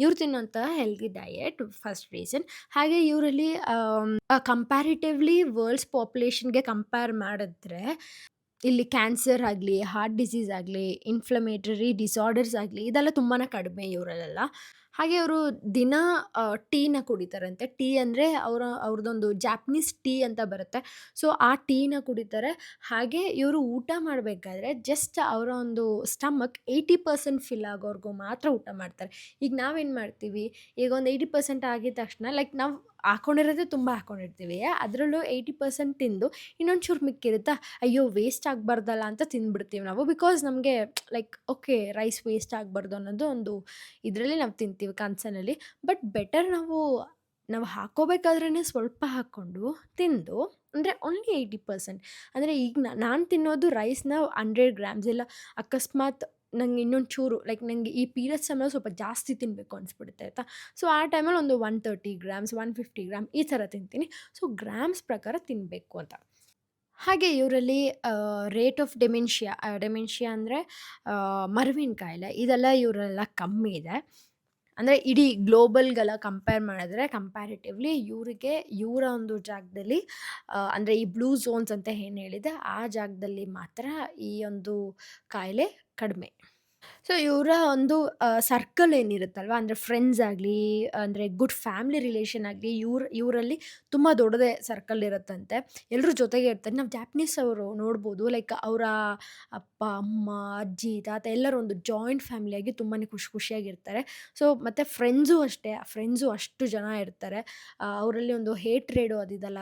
ಇವ್ರು ತಿನ್ನೋಂಥ ಹೆಲ್ದಿ ಡಯಟ್ ಫಸ್ಟ್ ರೀಸನ್. ಹಾಗೆ ಇವರಲ್ಲಿ ಕಂಪ್ಯಾರಿಟಿವ್ಲಿ ವರ್ಲ್ಡ್ಸ್ ಪಾಪ್ಯುಲೇಷನ್ಗೆ ಕಂಪೇರ್ ಮಾಡಿದ್ರೆ ಇಲ್ಲಿ ಕ್ಯಾನ್ಸರ್ ಆಗಲಿ, ಹಾರ್ಟ್ ಡಿಸೀಸ್ ಆಗಲಿ, ಇನ್ಫ್ಲಮೇಟರಿ ಡಿಸಾರ್ಡರ್ಸ್ ಆಗಲಿ ಇದೆಲ್ಲ ತುಂಬಾ ಕಡಿಮೆ ಇವರಲ್ಲೆಲ್ಲ. ಹಾಗೆ ಅವರು ದಿನ ಟೀನ ಕುಡಿತಾರಂತೆ. ಟೀ ಅಂದರೆ ಅವ್ರದ್ದೊಂದು ಜಾಪನೀಸ್ ಟೀ ಅಂತ ಬರುತ್ತೆ. ಸೊ ಆ ಟೀನ ಕುಡಿತಾರೆ. ಹಾಗೆ ಇವರು ಊಟ ಮಾಡಬೇಕಾದ್ರೆ ಜಸ್ಟ್ ಅವರ ಒಂದು ಸ್ಟಮಕ್ 80% ಫಿಲ್ ಆಗೋವರೆಗೂ ಮಾತ್ರ ಊಟ ಮಾಡ್ತಾರೆ. ಈಗ ನಾವೇನು ಮಾಡ್ತೀವಿ, ಈಗ ಒಂದು 80% ಆಗಿದ ತಕ್ಷಣ ಲೈಕ್ ನಾವು ಹಾಕ್ಕೊಂಡಿರೋದೇ ತುಂಬ ಹಾಕ್ಕೊಂಡಿರ್ತೀವಿ. ಅದರಲ್ಲೂ 80% ತಿಂದು ಇನ್ನೊಂದು ಚೂರು ಮಿಕ್ಕಿರುತ್ತಾ, ಅಯ್ಯೋ ವೇಸ್ಟ್ ಆಗಬಾರ್ದಲ್ಲ ಅಂತ ತಿಂದ್ಬಿಡ್ತೀವಿ ನಾವು. ಬಿಕಾಸ್ ನಮಗೆ ಲೈಕ್ ಓಕೆ ರೈಸ್ ವೇಸ್ಟ್ ಆಗಬಾರ್ದು ಅನ್ನೋದು ಒಂದು ಇದರಲ್ಲಿ ನಾವು ತಿಂತೀವಿ ಕನ್ಸರ್ನಲ್ಲಿ. ಬಟ್ ಬೆಟರ್ ನಾವು ಹಾಕ್ಕೋಬೇಕಾದ್ರೇ ಸ್ವಲ್ಪ ಹಾಕ್ಕೊಂಡು ತಿಂದು, ಅಂದರೆ ಓನ್ಲಿ 80%. ಅಂದರೆ ಈಗ ನಾನು ತಿನ್ನೋದು ರೈಸ್ನ 100 ಗ್ರಾಮ್ಸ್. ಇಲ್ಲ ಅಕಸ್ಮಾತ್ ನಂಗೆ ಇನ್ನೊಂದು ಚೂರು ಲೈಕ್ ನನಗೆ ಈ ಪೀರಿಯಡ್ಸ್ ಸಮಯ ಸ್ವಲ್ಪ ಜಾಸ್ತಿ ತಿನ್ನಬೇಕು ಅನಿಸ್ಬಿಡುತ್ತೆ, ಆಯಿತಾ. ಸೊ ಆ ಟೈಮಲ್ಲಿ ಒಂದು 130 ಗ್ರಾಮ್ಸ್, 150 ಗ್ರಾಮ್ ಈ ಥರ ತಿಂತೀನಿ. ಸೊ ಗ್ರಾಮ್ಸ್ ಪ್ರಕಾರ ತಿನ್ನಬೇಕು ಅಂತ. ಹಾಗೆ ಇವರಲ್ಲಿ ರೇಟ್ ಆಫ್ ಡೆಮೆನ್ಷಿಯಾ ಅಂದರೆ ಮರುವಿನ ಕಾಯಿಲೆ ಇದೆಲ್ಲ ಇವರೆಲ್ಲ ಕಮ್ಮಿ ಇದೆ. ಅಂದರೆ ಇಡೀ ಗ್ಲೋಬಲ್ಗೆಲ್ಲ ಕಂಪೇರ್ ಮಾಡಿದ್ರೆ ಕಂಪ್ಯಾರಿಟಿವ್ಲಿ ಇವರ ಒಂದು ಜಾಗದಲ್ಲಿ ಅಂದರೆ ಈ ಬ್ಲೂ ಝೋನ್ಸ್ ಅಂತ ಏನು ಹೇಳಿದೆ ಆ ಜಾಗದಲ್ಲಿ ಮಾತ್ರ ಈ ಒಂದು ಕಾಯಿಲೆ ಕಡಿಮೆ. ಸೊ ಇವರ ಒಂದು ಸರ್ಕಲ್ ಏನಿರುತ್ತಲ್ವ, ಅಂದರೆ ಫ್ರೆಂಡ್ಸ್ ಆಗಲಿ, ಅಂದರೆ ಗುಡ್ ಫ್ಯಾಮಿಲಿ ರಿಲೇಷನ್ ಆಗಲಿ, ಇವರಲ್ಲಿ ತುಂಬ ದೊಡ್ಡದೇ ಸರ್ಕಲ್ ಇರುತ್ತಂತೆ. ಎಲ್ಲರೂ ಜೊತೆಗೆ ಇರ್ತಾರೆ. ನಾವು ಜಾಪನೀಸ್ ಅವರು ನೋಡ್ಬೋದು, ಲೈಕ್ ಅವರ ಅಪ್ಪ, ಅಮ್ಮ, ಅಜ್ಜಿ, ತಾತ ಎಲ್ಲರೂ ಒಂದು ಜಾಯಿಂಟ್ ಫ್ಯಾಮಿಲಿಯಾಗಿ ತುಂಬಾ ಖುಷಿಯಾಗಿರ್ತಾರೆ. ಸೊ ಮತ್ತು ಫ್ರೆಂಡ್ಸು ಅಷ್ಟೇ, ಫ್ರೆಂಡ್ಸು ಅಷ್ಟು ಜನ ಇರ್ತಾರೆ. ಅವರಲ್ಲಿ ಒಂದು ಹೇಟ್ರೇಡು ಅದಿದೆಲ್ಲ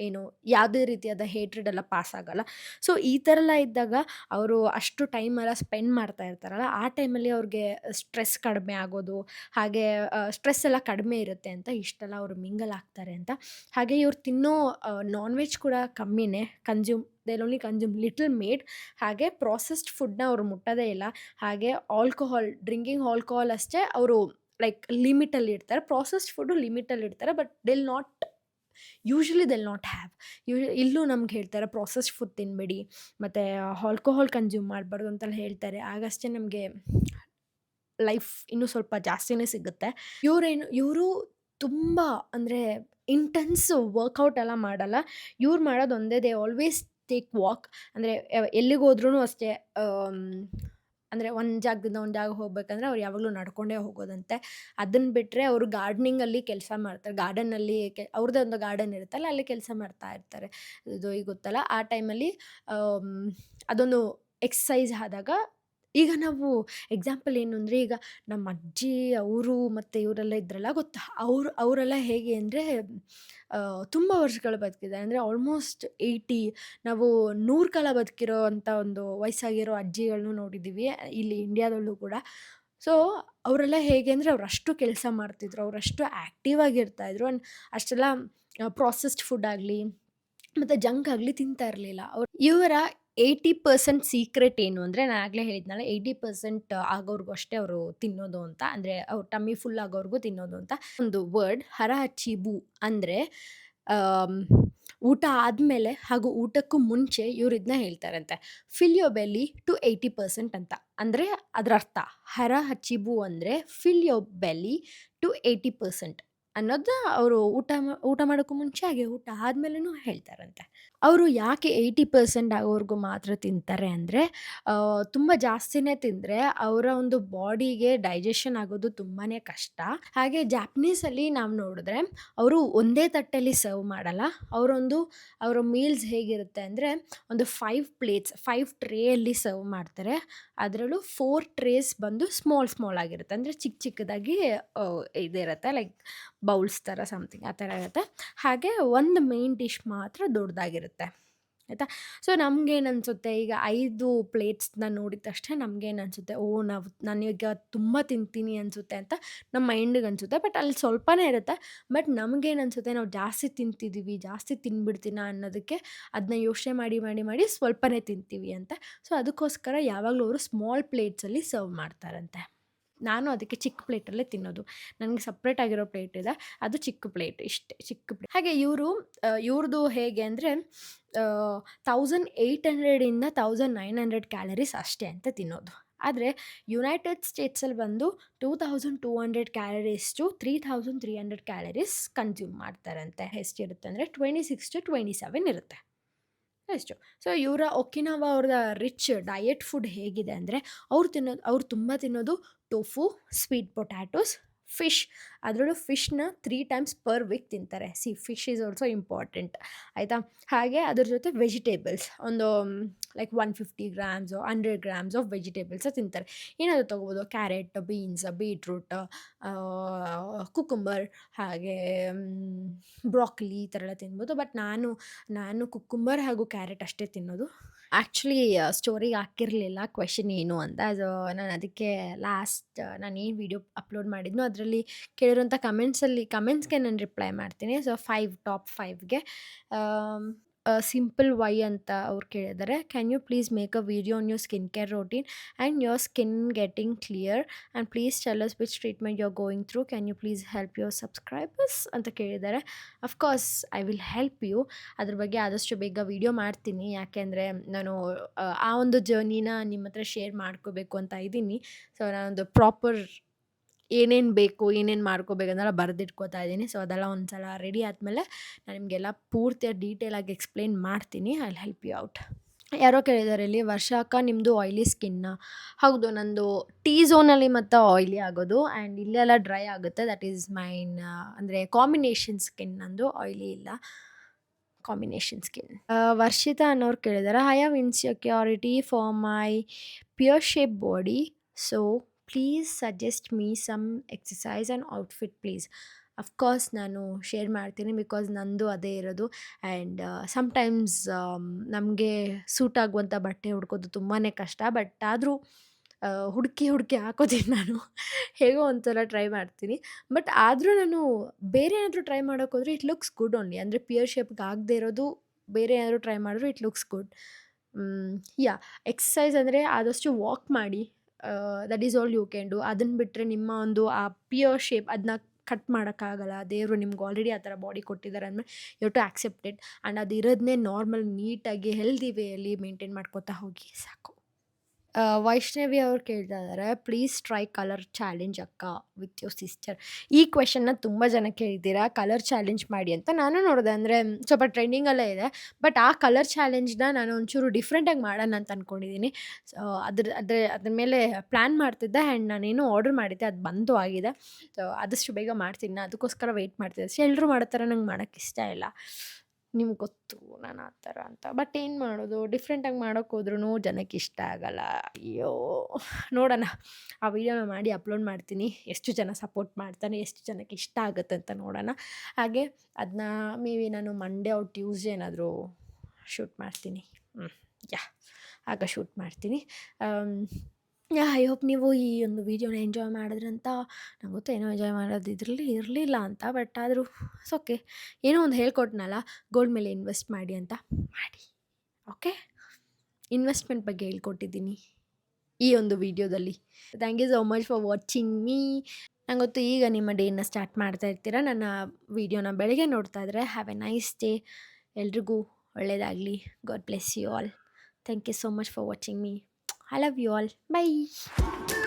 ಏನು ಯಾವುದೇ ರೀತಿಯಾದ ಹೇಟ್ರೆಡ್ ಎಲ್ಲ ಪಾಸ್ ಆಗಲ್ಲ. ಸೊ ಈ ಥರ ಎಲ್ಲ ಇದ್ದಾಗ ಅವರು ಅಷ್ಟು ಟೈಮೆಲ್ಲ ಸ್ಪೆಂಡ್ ಮಾಡ್ತಾ ಇರ್ತಾರಲ್ಲ, ಆ ಟೈಮಲ್ಲಿ ಅವ್ರಿಗೆ ಸ್ಟ್ರೆಸ್ ಕಡಿಮೆ ಆಗೋದು, ಹಾಗೆ ಸ್ಟ್ರೆಸ್ ಎಲ್ಲ ಕಡಿಮೆ ಇರುತ್ತೆ ಅಂತ ಇಷ್ಟೆಲ್ಲ ಅವರು ಮಿಂಗಲ್ ಆಗ್ತಾರೆ ಅಂತ. ಹಾಗೆ ಇವ್ರು ತಿನ್ನೋ ನಾನ್ ವೆಜ್ ಕೂಡ ಕಮ್ಮಿನೇ they only consume little made. ಹಾಗೆ ಪ್ರಾಸೆಸ್ಡ್ ಫುಡ್ನ ಅವರು ಮುಟ್ಟೋದೇ ಇಲ್ಲ. ಹಾಗೆ ಡ್ರಿಂಕಿಂಗ್ ಆಲ್ಕೋಹಾಲ್ ಅಷ್ಟೇ ಅವರು ಲೈಕ್ ಲಿಮಿಟಲ್ಲಿ ಇಡ್ತಾರೆ. ಪ್ರಾಸೆಸ್ಡ್ ಫುಡ್ಡು ಲಿಮಿಟಲ್ಲಿ ಇಡ್ತಾರೆ. But usually they'll not have. ಇಲ್ಲೂ ನಮ್ಗೆ ಹೇಳ್ತಾರೆ ಪ್ರಾಸೆಸ್ಡ್ ಫುಡ್ ತಿನ್ನಬೇಡಿ ಮತ್ತು ಆಲ್ಕೋಹಾಲ್ ಕನ್ಸ್ಯೂಮ್ ಮಾಡಬಾರ್ದು ಅಂತೆಲ್ಲ ಹೇಳ್ತಾರೆ. ಆಗಷ್ಟೇ ನಮಗೆ ಲೈಫ್ ಇನ್ನೂ ಸ್ವಲ್ಪ ಜಾಸ್ತಿನೇ ಸಿಗುತ್ತೆ. ಇವರು ತುಂಬ ಅಂದರೆ ಇಂಟೆನ್ಸ್ ವರ್ಕೌಟ್ ಎಲ್ಲ ಮಾಡಲ್ಲ. ಇವ್ರು ಮಾಡೋದು ಒಂದೇ, ದೇ ಆಲ್ವೇಸ್ ಟೇಕ್ ವಾಕ್. ಅಂದರೆ ಎಲ್ಲಿಗೆ ಹೋದ್ರೂ ಅಷ್ಟೇ, ಅಂದರೆ ಒಂದು ಜಾಗದಿಂದ ಒಂದು ಜಾಗ ಹೋಗ್ಬೇಕಂದ್ರೆ ಅವ್ರು ಯಾವಾಗಲೂ ನಡ್ಕೊಂಡೇ ಹೋಗೋದಂತೆ. ಅದನ್ನು ಬಿಟ್ಟರೆ ಅವರು ಗಾರ್ಡನಿಂಗಲ್ಲಿ ಕೆಲಸ ಮಾಡ್ತಾರೆ. ಗಾರ್ಡನಲ್ಲಿ ಅವ್ರದ್ದೇ ಒಂದು ಗಾರ್ಡನ್ ಇರುತ್ತಲ್ಲ, ಅಲ್ಲಿ ಕೆಲಸ ಮಾಡ್ತಾ ಇರ್ತಾರೆ. ಇದು ಈಗ ಗೊತ್ತಲ್ಲ, ಆ ಟೈಮಲ್ಲಿ ಅದೊಂದು ಎಕ್ಸಸೈಸ್ ಆದಾಗ, ಈಗ ನಾವು ಎಕ್ಸಾಂಪಲ್ ಏನು ಅಂದರೆ, ಈಗ ನಮ್ಮ ಅಜ್ಜಿ ಅವರು ಮತ್ತು ಇವರೆಲ್ಲ ಇದ್ರಲ್ಲ ಗೊತ್ತಾ, ಅವರೆಲ್ಲ ಹೇಗೆ ಅಂದರೆ ತುಂಬ ವರ್ಷಗಳು ಬದುಕಿದ್ದಾರೆ. ಅಂದರೆ ಆಲ್ಮೋಸ್ಟ್ 80, ನಾವು 100 ಕಾಲ ಬದುಕಿರೋ ಅಂಥ ಒಂದು ವಯಸ್ಸಾಗಿರೋ ಅಜ್ಜಿಗಳನ್ನೂ ನೋಡಿದ್ದೀವಿ ಇಲ್ಲಿ ಇಂಡಿಯಾದಲ್ಲೂ ಕೂಡ. ಸೊ ಅವರೆಲ್ಲ ಹೇಗೆ ಅಂದರೆ ಅವರಷ್ಟು ಕೆಲಸ ಮಾಡ್ತಿದ್ರು, ಅವರಷ್ಟು ಆ್ಯಕ್ಟಿವ್ ಆಗಿರ್ತಾಯಿದ್ರು. ಆ್ಯಂಡ್ ಅಷ್ಟೆಲ್ಲ ಪ್ರಾಸೆಸ್ಡ್ ಫುಡ್ ಆಗಲಿ ಮತ್ತು ಜಂಕ್ ಆಗಲಿ ತಿಂತಾ ಇರಲಿಲ್ಲ. ಇವರ 80% ಸೀಕ್ರೆಟ್ ಏನು ಅಂದರೆ, ನಾನು ಆಗಲೇ ಹೇಳಿದ್ನಲ್ಲ, 80% ಆಗೋರ್ಗೂ ಅಷ್ಟೇ ಅವರು ತಿನ್ನೋದು ಅಂತ, ಅಂದರೆ ಅವ್ರ ಟಮ್ಮಿ ಫುಲ್ ಆಗೋರ್ಗೂ ತಿನ್ನೋದು ಅಂತ. ಒಂದು ವರ್ಡ್ ಹರ ಹಚ್ಚಿಬು ಅಂದರೆ ಊಟ ಆದಮೇಲೆ ಹಾಗೂ ಊಟಕ್ಕೂ ಮುಂಚೆ ಇವ್ರು ಇದನ್ನ ಹೇಳ್ತಾರಂತೆ, ಫಿಲ್ ಯೋರ್ ಬೆಲ್ಲಿ ಟು 80% ಅಂತ. ಅಂದರೆ ಅದರ ಅರ್ಥ ಹರ ಹಚ್ಚಿಬು ಅಂದರೆ ಫಿಲ್ ಯೋರ್ ಬೆಲ್ಲಿ ಟು 80% ಅನ್ನೋದು ಅವರು ಊಟ ಮಾಡೋಕ್ಕೂ ಮುಂಚೆ ಹಾಗೆ ಊಟ ಆದಮೇಲೂ ಹೇಳ್ತಾರಂತೆ. ಅವರು ಯಾಕೆ 80% ಆಗೋವರೆಗೂ ಮಾತ್ರ ತಿಂತಾರೆ ಅಂದರೆ, ತುಂಬ ಜಾಸ್ತಿನೇ ತಿಂದರೆ ಅವರ ಒಂದು ಬಾಡಿಗೆ ಡೈಜೆಷನ್ ಆಗೋದು ತುಂಬಾ ಕಷ್ಟ. ಹಾಗೆ ಜಾಪನೀಸಲ್ಲಿ ನಾವು ನೋಡಿದ್ರೆ ಅವರು ಒಂದೇ ತಟ್ಟೆಯಲ್ಲಿ ಸರ್ವ್ ಮಾಡಲ್ಲ. ಅವರ ಮೀಲ್ಸ್ ಹೇಗಿರುತ್ತೆ ಅಂದರೆ, ಒಂದು 5 ಪ್ಲೇಟ್ಸ್ 5 ಟ್ರೇಯಲ್ಲಿ ಸರ್ವ್ ಮಾಡ್ತಾರೆ. ಅದರಲ್ಲೂ 4 ಟ್ರೇಸ್ ಬಂದು ಸ್ಮಾಲ್ ಆಗಿರುತ್ತೆ, ಅಂದರೆ ಚಿಕ್ಕದಾಗಿ ಇದಿರುತ್ತೆ, ಲೈಕ್ ಬೌಲ್ಸ್ ಥರ ಸಮಥಿಂಗ್ ಆ ಥರ ಇರುತ್ತೆ. ಹಾಗೆ ಒಂದು ಮೇನ್ ಡಿಶ್ ಮಾತ್ರ ದೊಡ್ಡದಾಗಿರುತ್ತೆ, ಆಯಿತಾ. ಸೊ ನಮಗೇನು ಅನಿಸುತ್ತೆ, ಈಗ 5 ಪ್ಲೇಟ್ಸ್ನ ನೋಡಿದ ತಕ್ಷಣ ನಮಗೇನು ಅನಿಸುತ್ತೆ, ನಾನೀಗ ತುಂಬ ತಿಂತೀನಿ ಅನಿಸುತ್ತೆ ಅಂತ ನಮ್ಮ ಮೈಂಡಿಗೆ ಅನಿಸುತ್ತೆ. ಬಟ್ ಅಲ್ಲಿ ಸ್ವಲ್ಪನೇ ಇರುತ್ತೆ. ಬಟ್ ನಮಗೇನು ಅನಿಸುತ್ತೆ, ನಾವು ಜಾಸ್ತಿ ತಿಂತಿದ್ದೀವಿ, ಜಾಸ್ತಿ ತಿಂದ್ಬಿಡ್ತೀನ ಅನ್ನೋದಕ್ಕೆ ಅದನ್ನ ಯೋಚನೆ ಮಾಡಿ ಸ್ವಲ್ಪನೇ ತಿಂತೀವಿ ಅಂತ. ಸೊ ಅದಕ್ಕೋಸ್ಕರ ಯಾವಾಗಲೂ ಅವರು ಸ್ಮಾಲ್ ಪ್ಲೇಟ್ಸಲ್ಲಿ ಸರ್ವ್ ಮಾಡ್ತಾರಂತೆ. ನಾನು ಅದಕ್ಕೆ ಚಿಕ್ಕ ಪ್ಲೇಟಲ್ಲೇ ತಿನ್ನೋದು. ನನಗೆ ಸಪ್ರೇಟ್ ಆಗಿರೋ ಪ್ಲೇಟ್ ಇದೆ, ಅದು ಚಿಕ್ಕ ಪ್ಲೇಟ್, ಇಷ್ಟೇ ಚಿಕ್ಕ ಪ್ಲೇಟ್. ಹಾಗೆ ಇವ್ರದ್ದು ಹೇಗೆ ಅಂದರೆ 1800 1900 ಕ್ಯಾಲರೀಸ್ ಅಷ್ಟೇ ಅಂತ ತಿನ್ನೋದು. ಆದರೆ ಯುನೈಟೆಡ್ ಸ್ಟೇಟ್ಸಲ್ಲಿ ಬಂದು 2200 ಕ್ಯಾಲರೀಸ್ ಟು 3300 ಕ್ಯಾಲರೀಸ್ ಕನ್ಸ್ಯೂಮ್ ಮಾಡ್ತಾರಂತೆ. ಎಷ್ಟಿರುತ್ತೆ ಅಂದರೆ 26 to 27 ಇರುತ್ತೆ ಅಷ್ಟು. ಸೊ ಒಕಿನಾವಾ ಅವ್ರದ್ದು ರಿಚ್ ಡಯಟ್ ಫುಡ್ ಹೇಗಿದೆ ಅಂದರೆ, ಅವ್ರು ತುಂಬ ತಿನ್ನೋದು ಟೋಫು, ಸ್ವೀಟ್ ಪೊಟ್ಯಾಟೋಸ್, ಫಿಶ್. ಅದರಲ್ಲೂ ಫಿಶ್ನ 3 times per week ತಿಂತಾರೆ. ಫಿಶ್ ಈಸ್ ಆಲ್ಸೋ ಇಂಪಾರ್ಟೆಂಟ್, ಆಯಿತಾ. ಹಾಗೆ ಅದ್ರ ಜೊತೆ ವೆಜಿಟೇಬಲ್ಸ್ ಒಂದು ಲೈಕ್ 150 grams 100 grams ಆಫ್ ವೆಜಿಟೇಬಲ್ಸ ತಿಂತಾರೆ. ಏನಾದರೂ ತೊಗೋಬೋದು, ಕ್ಯಾರೆಟ್, ಬೀನ್ಸ್, ಬೀಟ್ರೂಟ್, ಕುಕುಂಬರ್, ಹಾಗೆ ಬ್ರಾಕೊಲಿ ಈ ಥರ ಎಲ್ಲ ತಿನ್ಬೋದು. ಬಟ್ ನಾನು ಕುಕುಂಬರ್ ಹಾಗೂ ಕ್ಯಾರೆಟ್ ಅಷ್ಟೇ ತಿನ್ನೋದು. ಆ್ಯಕ್ಚುಲಿ ಸ್ಟೋರಿಗೆ ಹಾಕಿರಲಿಲ್ಲ ಕ್ವೆಶನ್ ಏನು ಅಂತ. ಅದು ನಾನು ಅದಕ್ಕೆ ನಾನು ಏನು ವೀಡಿಯೋ ಅಪ್ಲೋಡ್ ಮಾಡಿದ್ನೋ ಅದರಲ್ಲಿ ಕೇಳಿರೋಂಥ ಕಮೆಂಟ್ಸ್ಗೆ ನಾನು ರಿಪ್ಲೈ ಮಾಡ್ತೀನಿ. ಸೊ ಟಾಪ್ 5ಗೆ ಸಿಂಪಲ್ ವೈ ಅಂತ ಅವ್ರು ಕೇಳಿದ್ದಾರೆ. Can you please make a video on your skin care routine and your skin getting clear and please tell us which treatment you are going through. Can you please help your subscribers ಅಂತ ಕೇಳಿದ್ದಾರೆ. Of course I will help you. ಅದ್ರ ಬಗ್ಗೆ ಆದಷ್ಟು ಬೇಗ video ಮಾಡ್ತೀನಿ, ಯಾಕೆಂದರೆ ನಾನು ಆ ಒಂದು ಜರ್ನಿನ ನಿಮ್ಮ ಹತ್ರ ಶೇರ್ ಮಾಡ್ಕೋಬೇಕು ಅಂತ ಇದ್ದೀನಿ. ಸೊ ನಾನೊಂದು ಪ್ರಾಪರ್ ಏನೇನು ಬೇಕು, ಏನೇನು ಮಾಡ್ಕೋಬೇಕಂತೆಲ್ಲ ಬರೆದಿಟ್ಕೋತಾ ಇದ್ದೀನಿ. ಸೊ ಅದೆಲ್ಲ ಒಂದು ಸಲ ರೆಡಿ ಆದಮೇಲೆ ನಾನು ನಿಮಗೆಲ್ಲ ಪೂರ್ತಿಯಾಗಿ ಡೀಟೇಲಾಗಿ ಎಕ್ಸ್ಪ್ಲೇನ್ ಮಾಡ್ತೀನಿ. I will help you out. ಯಾರೋ ಕೇಳಿದ್ದಾರೆ ಇಲ್ಲಿ, ವರ್ಷ ಅಕ್ಕ ನಿಮ್ಮದು ಆಯ್ಲಿ ಸ್ಕಿನ್ನ? ಹೌದು, ನಂದು ಟೀ ಝೋನಲ್ಲಿ ಮತ್ತು ಆಯ್ಲಿ ಆಗೋದು, ಆ್ಯಂಡ್ ಇಲ್ಲೆಲ್ಲ ಡ್ರೈ ಆಗುತ್ತೆ. ದಟ್ ಈಸ್ ಮೈನ್ ಅಂದರೆ ಕಾಂಬಿನೇಷನ್ ಸ್ಕಿನ್, ನಂದು ಆಯ್ಲಿ ಇಲ್ಲ, ಕಾಂಬಿನೇಷನ್ ಸ್ಕಿನ್. ವರ್ಷಿತಾ ಅನ್ನೋರು ಕೇಳಿದ್ದಾರೆ, I have insecurity for my pear shape body, so please suggest me some exercise and outfit please. Of course ನಾನು ಶೇರ್ ಮಾಡ್ತೀನಿ, ಬಿಕಾಸ್ ನಂದು ಅದೇ ಇರೋದು. ಆ್ಯಂಡ್ ಸಮ್ಟೈಮ್ಸ್ ನಮಗೆ ಸೂಟ್ ಆಗುವಂಥ ಬಟ್ಟೆ ಹುಡ್ಕೋದು ತುಂಬಾ ಕಷ್ಟ. ಬಟ್ ಆದರೂ ಹುಡುಕಿ ಹಾಕೋತೀನಿ ನಾನು. ಹೇಗೋ ಒಂದ್ಸಲ ಟ್ರೈ ಮಾಡ್ತೀನಿ. ಬಟ್ ಆದರೂ ನಾನು ಬೇರೆ ಏನಾದರೂ ಟ್ರೈ ಮಾಡೋಕ್ಕೋದ್ರೆ ಇಟ್ ಲುಕ್ಸ್ ಗುಡ್ ಓನ್ಲಿ. ಅಂದರೆ ಪಿಯರ್ ಶೇಪ್ಗೆ ಆಗದೆ ಇರೋದು ಬೇರೆ ಏನಾದರೂ ಟ್ರೈ ಮಾಡಿದ್ರು ಇಟ್ ಲುಕ್ಸ್ ಗುಡ್. ಎಕ್ಸಸೈಸ್ ಅಂದರೆ ಆದಷ್ಟು ವಾಕ್ ಮಾಡಿ, that is all you can do. ಅದನ್ನು ಬಿಟ್ಟರೆ ನಿಮ್ಮ ಒಂದು ಆ ಪಿಯರ್ ಶೇಪ್ ಅದನ್ನ ಕಟ್ ಮಾಡೋಕ್ಕಾಗಲ್ಲ. ದೇವರು ನಿಮ್ಗೆ ಆಲ್ರೆಡಿ ಆ ಥರ ಬಾಡಿ ಕೊಟ್ಟಿದ್ದಾರೆ ಅಂದಮೇಲೆ you to accept it. And ಅದು ಇರೋದನ್ನೇ ನಾರ್ಮಲ್ ನೀಟಾಗಿ ಹೆಲ್ದಿ ವೇಯಲ್ಲಿ ಮೇಂಟೈನ್ ಮಾಡ್ಕೋತಾ ಹೋಗಿ ಸಾಕು. ವೈಷ್ಣವಿ ಅವ್ರು ಕೇಳ್ತಾ ಇದ್ದಾರೆ, ಪ್ಲೀಸ್ ಟ್ರೈ ಕಲರ್ ಚಾಲೆಂಜ್ ಅಕ್ಕ ವಿತ್ ಯೋರ್ ಸಿಸ್ಟರ್. ಈ ಕ್ವೆಶನ್ನ ತುಂಬ ಜನ ಕೇಳಿದ್ದೀರಾ, ಕಲರ್ ಚಾಲೆಂಜ್ ಮಾಡಿ ಅಂತ. ನಾನು ನೋಡಿದೆ, ಅಂದರೆ ಸ್ವಲ್ಪ ಟ್ರೆಂಡಿಂಗಲ್ಲೇ ಇದೆ. ಬಟ್ ಆ ಕಲರ್ ಚಾಲೆಂಜ್ನ ನಾನು ಒಂಚೂರು ಡಿಫ್ರೆಂಟಾಗಿ ಮಾಡೋಣ ಅಂತ ಅಂದ್ಕೊಂಡಿದ್ದೀನಿ. ಸೊ ಅದ್ರ ಮೇಲೆ ಪ್ಲ್ಯಾನ್ ಮಾಡ್ತಿದ್ದೆ ಆ್ಯಂಡ್ ನಾನೇನು ಆರ್ಡರ್ ಮಾಡಿದ್ದೆ, ಅದು ಬಂದು ಆಗಿದೆ. ಸೊ ಆದಷ್ಟು ಬೇಗ ಮಾಡ್ತೀನಿ, ಅದಕ್ಕೋಸ್ಕರ ವೆಯ್ಟ್ ಮಾಡ್ತಿದ್ದೆ. ಸೊ ಎಲ್ಲರೂ ಮಾಡೋ ಥರ ನಂಗೆ ಮಾಡೋಕ್ಕೆ ಇಷ್ಟ ಇಲ್ಲ, ನಿಮ್ಗೆ ಗೊತ್ತು ನಾನು ಆ ಥರ ಅಂತ. ಬಟ್ ಏನು ಮಾಡೋದು, ಡಿಫ್ರೆಂಟಾಗಿ ಮಾಡೋಕ್ಕೋದ್ರೂ ಜನಕ್ಕೆ ಇಷ್ಟ ಆಗಲ್ಲ. ಅಯ್ಯೋ, ನೋಡೋಣ, ಆ ವಿಡಿಯೋನ ಮಾಡಿ ಅಪ್ಲೋಡ್ ಮಾಡ್ತೀನಿ. ಎಷ್ಟು ಜನ ಸಪೋರ್ಟ್ ಮಾಡ್ತಾನೆ, ಎಷ್ಟು ಜನಕ್ಕೆ ಇಷ್ಟ ಆಗುತ್ತೆ ಅಂತ ನೋಡೋಣ. ಹಾಗೆ ಅದನ್ನ ಮೇ ಬಿ ನಾನು ಮಂಡೇ ಆರ್ ಟ್ಯೂಸ್ಡೇ ಏನಾದರೂ ಶೂಟ್ ಮಾಡ್ತೀನಿ. ಆಗ ಶೂಟ್ ಮಾಡ್ತೀನಿ. ಐ ಹೋಪ್ ನೀವು ಈ ಒಂದು ವೀಡಿಯೋನ ಎಂಜಾಯ್ ಮಾಡಿದ್ರಂತ. ನಂಗೆ ಗೊತ್ತು ಏನೋ ಎಂಜಾಯ್ ಮಾಡೋದು ಇದರಲ್ಲಿ ಇರಲಿಲ್ಲ ಅಂತ, ಬಟ್ ಆದರೂ ಓಕೆ, ಏನೋ ಒಂದು ಹೇಳ್ಕೊಟ್ನಲ್ಲ, ಗೋಲ್ಡ್ ಮೇಲೆ ಇನ್ವೆಸ್ಟ್ ಮಾಡಿ ಅಂತ, ಮಾಡಿ. ಓಕೆ, ಇನ್ವೆಸ್ಟ್ಮೆಂಟ್ ಬಗ್ಗೆ ಹೇಳ್ಕೊಟ್ಟಿದ್ದೀನಿ ಈ ಒಂದು ವೀಡಿಯೋದಲ್ಲಿ. Thank you so much for watching me. ನಂಗೆ ಗೊತ್ತು ಈಗ ನಿಮ್ಮ ಡೇನ ಸ್ಟಾರ್ಟ್ ಮಾಡ್ತಾ ಇರ್ತೀರ, ನನ್ನ ವೀಡಿಯೋನ ಬೆಳಗ್ಗೆ ನೋಡ್ತಾ ಇದ್ದರೆ. Have a nice day. ಎಲ್ರಿಗೂ ಒಳ್ಳೆಯದಾಗಲಿ. God bless you all. Thank you so much for watching me. I love you all. Bye.